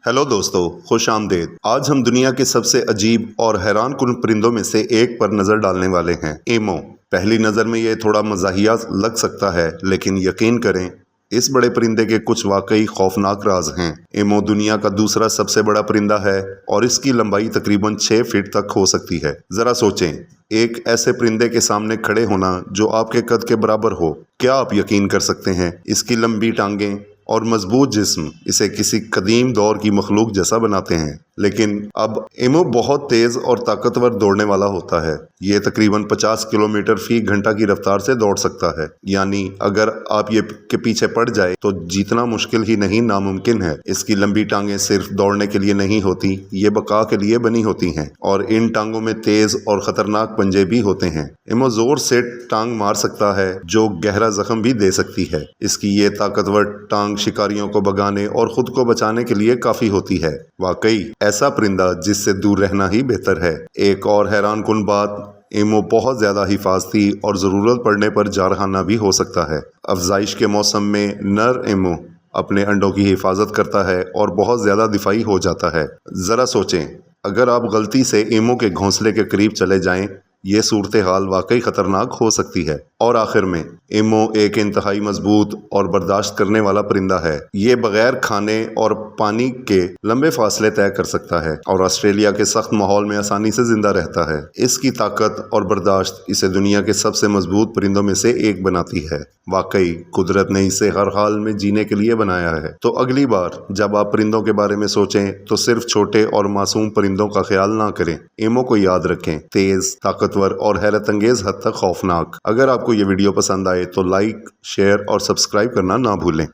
Hello दोस्तों, खुश आमदेद। आज हम दुनिया के सबसे अजीब और हैरान कुन परिंदों में से एक पर नज़र डालने वाले हैं, एमो। पहली नज़र में ये थोड़ा मज़ाहिया लग सकता है, लेकिन यकीन करें इस बड़े परिंदे के कुछ वाकई खौफनाक राज हैं। एमो दुनिया का दूसरा सबसे बड़ा परिंदा है और इसकी लंबाई तकरीबन 6 फीट तक हो सकती है। ज़रा सोचें, एक ऐसे परिंदे के सामने खड़े होना जो आपके कद के बराबर हो। क्या आप यकीन कर सकते हैं? इसकी लंबी टांगें और मजबूत जिस्म इसे किसी कदीम दौर की मखलूक जैसा बनाते हैं। लेकिन अब एमो बहुत तेज़ और ताकतवर दौड़ने वाला होता है। ये तकरीबन 50 किलोमीटर फी घंटा की रफ्तार से दौड़ सकता है। यानी अगर आप ये के पीछे पड़ जाए तो जीतना मुश्किल ही नहीं, नामुमकिन है। इसकी लंबी टांगें सिर्फ दौड़ने के लिए नहीं होती, ये बका के लिए बनी होती हैं और इन टांगों में तेज़ और ख़तरनाक पंजे भी होते हैं। एमो ज़ोर से टांग मार सकता है जो गहरा जख्म भी दे सकती है। इसकी ये ताकतवर टांग शिकारियों को भगाने और खुद को बचाने के लिए काफ़ी होती है। वाकई ऐसा परिंदा जिससे दूर रहना ही बेहतर है। एक और हैरान कुन बात, एमो बहुत ज़्यादा हिफाजती और ज़रूरत पड़ने पर जारहाना भी हो सकता है। अफजाइश के मौसम में नर एमो अपने अंडों की हिफाजत करता है और बहुत ज़्यादा दिफाई हो जाता है। ज़रा सोचें, अगर आप गलती से एमो के घोंसले के करीब चले जाएं, ये सूरत हाल वाकई ख़तरनाक हो सकती है। और आखिर में एमो एक इंतहाई मजबूत और बर्दाश्त करने वाला परिंदा है। ये बगैर खाने और पानी के लंबे फासले तय कर सकता है और ऑस्ट्रेलिया के सख्त माहौल में आसानी से जिंदा रहता है। इसकी ताकत और बर्दाश्त इसे दुनिया के सबसे मजबूत परिंदों में से एक बनाती है। वाकई कुदरत ने इसे हर हाल में जीने के लिए बनाया है। तो अगली बार जब आप परिंदों के बारे में सोचें तो सिर्फ छोटे और मासूम परिंदों का ख्याल ना करें। एमो को याद रखें, तेज, ताकतवर और हैरत अंगेज हद तक खौफनाक। अगर आपको ये वीडियो पसंद आए तो लाइक, शेयर और सब्सक्राइब करना ना भूलें।